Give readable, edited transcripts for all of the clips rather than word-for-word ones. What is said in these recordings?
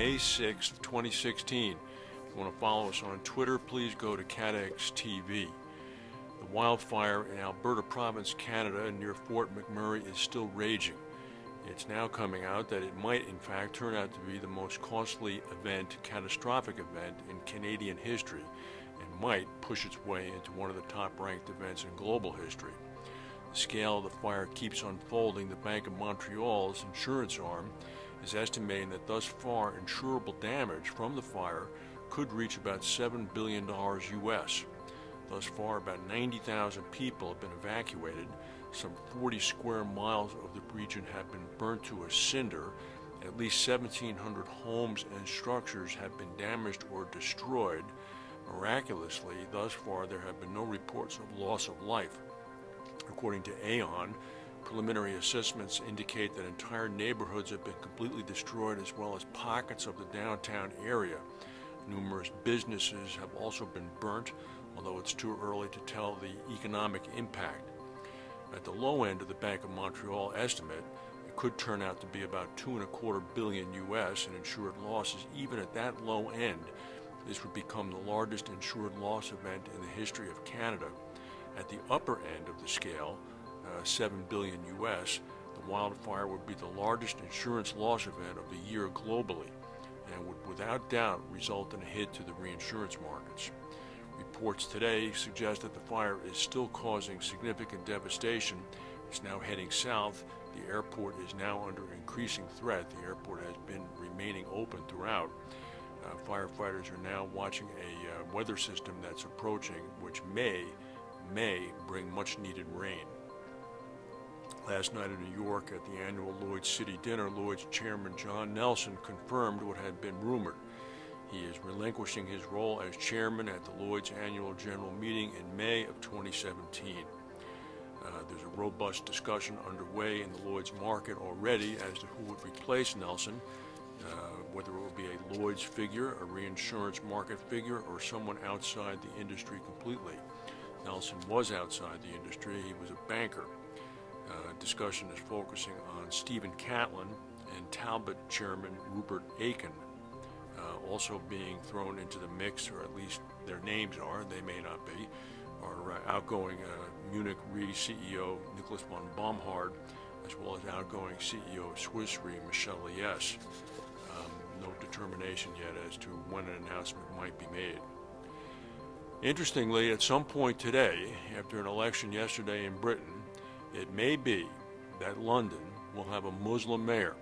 May 6th, 2016. If you want to follow us on Twitter, please go to CATEX TV. The wildfire in Alberta Province, Canada, near Fort McMurray is still raging. It's now coming out that it might, in fact, turn out to be the most costly catastrophic event in Canadian history, and might push its way into one of the top-ranked events in global history. The scale of the fire keeps unfolding. The Bank of Montreal's insurance arm is estimating that thus far insurable damage from the fire could reach about $7 billion US. Thus far, about 90,000 people have been evacuated. Some 40 square miles of the region have been burnt to a cinder. At least 1,700 homes and structures have been damaged or destroyed. Miraculously, thus far, there have been no reports of loss of life. According to Aon, preliminary assessments indicate that entire neighborhoods have been completely destroyed, as well as pockets of the downtown area. Numerous businesses have also been burnt, although it's too early to tell the economic impact. At the low end of the Bank of Montreal estimate, it could turn out to be about $2.25 billion US in insured losses. Even at that low end, this would become the largest insured loss event in the history of Canada. At the upper end of the scale, $7 billion US, the wildfire would be the largest insurance loss event of the year globally, and would without doubt result in a hit to the reinsurance markets. Reports today suggest that the fire is still causing significant devastation. It's now heading south. The airport is now under increasing threat. The airport has been remaining open throughout. Firefighters are now watching a weather system that's approaching, which may bring much needed rain. Last night in New York at the annual Lloyd City Dinner, Lloyd's chairman John Nelson confirmed what had been rumored. He is relinquishing his role as chairman at the Lloyd's annual general meeting in May of 2017. There's a robust discussion underway in the Lloyd's market already as to who would replace Nelson, whether it would be a Lloyd's figure, a reinsurance market figure, or someone outside the industry completely. Nelson was outside the industry. He was a banker. Discussion is focusing on Stephen Catlin and Talbot chairman Rupert Aiken. Also being thrown into the mix, or at least their names are, they may not be, are outgoing Munich Re CEO Nicholas von Baumhard, as well as outgoing CEO of Swiss Re Michel Lies. No determination yet as to when an announcement might be made. Interestingly, at some point today, after an election yesterday in Britain, it may be that London will have a Muslim mayor.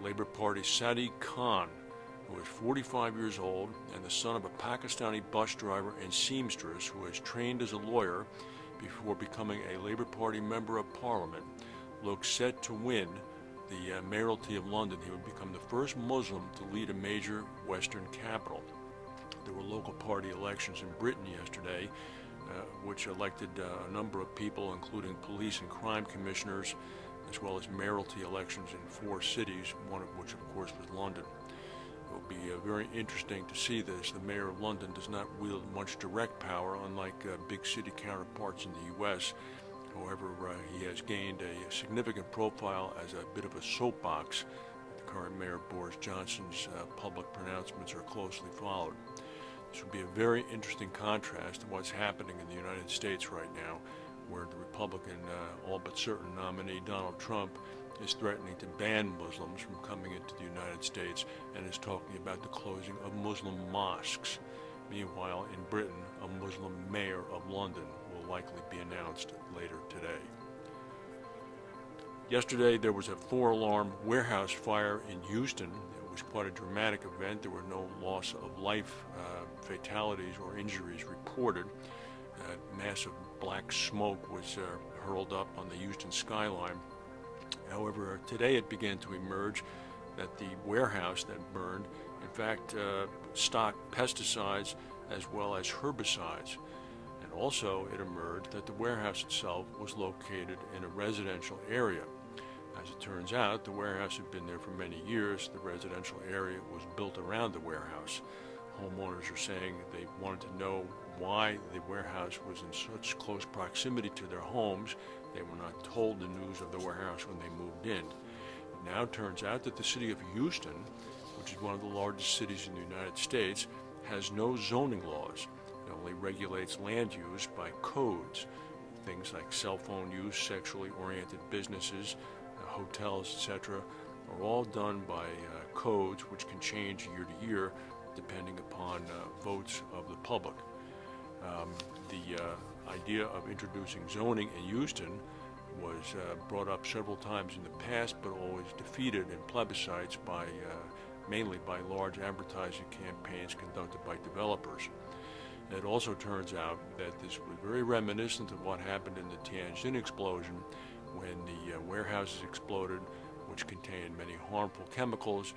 Labour Party Sadiq Khan, who is 45 years old and the son of a Pakistani bus driver and seamstress who has trained as a lawyer before becoming a Labour Party member of Parliament, looks set to win the mayoralty of London. He would become the first Muslim to lead a major Western capital. There were local party elections in Britain yesterday, which elected a number of people, including police and crime commissioners, as well as mayoralty elections in 4 cities, one of which, of course, was London. It will be very interesting to see this. The mayor of London does not wield much direct power, unlike big city counterparts in the U.S. However, he has gained a significant profile as a bit of a soapbox. The current mayor, Boris Johnson's public pronouncements are closely followed. This would be a very interesting contrast to what's happening in the United States right now, where the Republican, all but certain nominee Donald Trump is threatening to ban Muslims from coming into the United States and is talking about the closing of Muslim mosques. Meanwhile, in Britain, a Muslim mayor of London will likely be announced later today. Yesterday, there was a 4-alarm warehouse fire in Houston. It was quite a dramatic event. There were no loss of life, fatalities, or injuries reported. Massive black smoke was hurled up on the Houston skyline. However, today it began to emerge that the warehouse that burned, in fact, stocked pesticides as well as herbicides. And also it emerged that the warehouse itself was located in a residential area. As it turns out, the warehouse had been there for many years. The residential area was built around the warehouse. Homeowners are saying they wanted to know why the warehouse was in such close proximity to their homes. They were not told the news of the warehouse when they moved in. It now turns out that the city of Houston, which is one of the largest cities in the United States, has no zoning laws. It only regulates land use by codes. Things like cell phone use, sexually oriented businesses, hotels, etc., are all done by codes which can change year to year depending upon votes of the public. The idea of introducing zoning in Houston was brought up several times in the past, but always defeated in plebiscites by mainly by large advertising campaigns conducted by developers. And it also turns out that this was very reminiscent of what happened in the Tianjin explosion when the warehouses exploded, which contained many harmful chemicals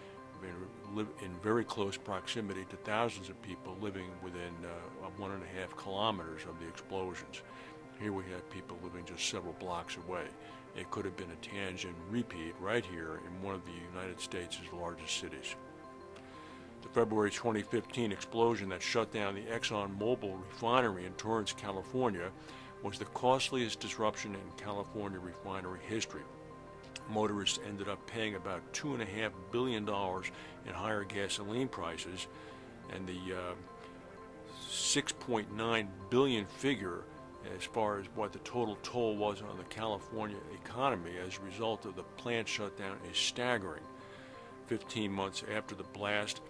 in very close proximity to thousands of people living within 1.5 kilometers of the explosions. Here we have people living just several blocks away. It could have been a Tianjin repeat right here in one of the United States' largest cities. The February 2015 explosion that shut down the ExxonMobil refinery in Torrance, California, was the costliest disruption in California refinery history. Motorists ended up paying about $2.5 billion in higher gasoline prices, and the $6.9 billion figure as far as what the total toll was on the California economy as a result of the plant shutdown is staggering. 15 months after the blast,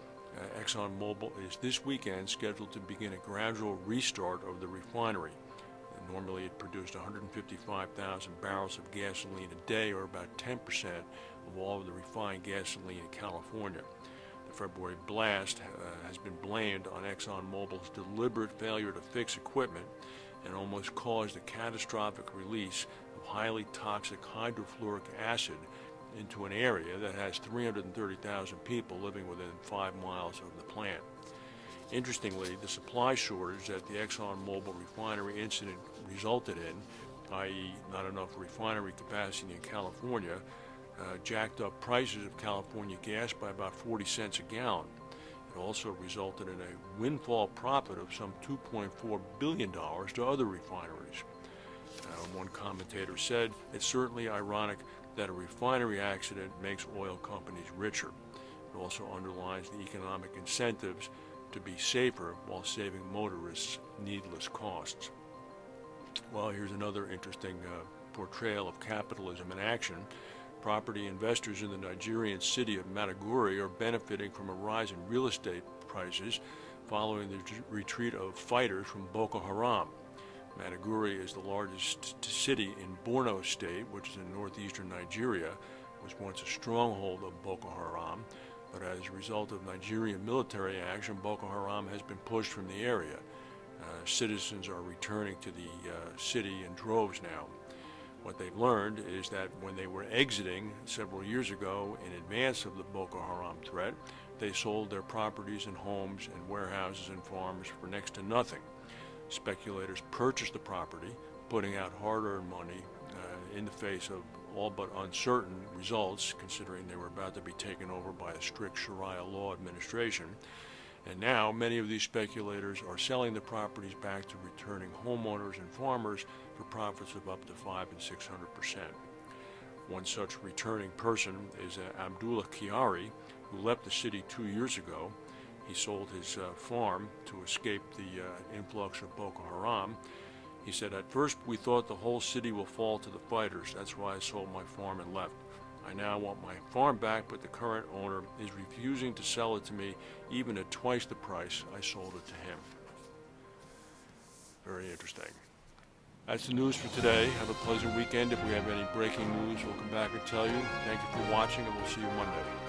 ExxonMobil is this weekend scheduled to begin a gradual restart of the refinery. Normally it produced 155,000 barrels of gasoline a day, or about 10% of all of the refined gasoline in California. The February blast has been blamed on ExxonMobil's deliberate failure to fix equipment and almost caused a catastrophic release of highly toxic hydrofluoric acid into an area that has 330,000 people living within 5 miles of the plant. Interestingly, the supply shortage that the ExxonMobil refinery incident resulted in, i.e. not enough refinery capacity in California, jacked up prices of California gas by about 40 cents a gallon. It also resulted in a windfall profit of some $2.4 billion to other refineries. One commentator said, "It's certainly ironic that a refinery accident makes oil companies richer. It also underlines the economic incentives to be safer while saving motorists needless costs." Well, here's another interesting portrayal of capitalism in action. Property investors in the Nigerian city of Maiduguri are benefiting from a rise in real estate prices following the retreat of fighters from Boko Haram. Maiduguri is the largest city in Borno State, which is in northeastern Nigeria, was once a stronghold of Boko Haram, but as a result of Nigerian military action, Boko Haram has been pushed from the area. Citizens are returning to the city in droves now. What they've learned is that when they were exiting several years ago in advance of the Boko Haram threat, they sold their properties and homes and warehouses and farms for next to nothing. Speculators purchased the property, putting out hard-earned money in the face of all but uncertain results, considering they were about to be taken over by a strict Sharia law administration. And now many of these speculators are selling the properties back to returning homeowners and farmers for profits of up to 500% and 600%. One such returning person is Abdullah Kiari, who left the city 2 years ago. He sold his farm to escape the influx of Boko Haram. He said, "At first we thought the whole city will fall to the fighters. That's why I sold my farm and left. I now want my farm back, but the current owner is refusing to sell it to me, even at twice the price I sold it to him." Very interesting. That's the news for today. Have a pleasant weekend. If we have any breaking news, we'll come back and tell you. Thank you for watching, and we'll see you Monday.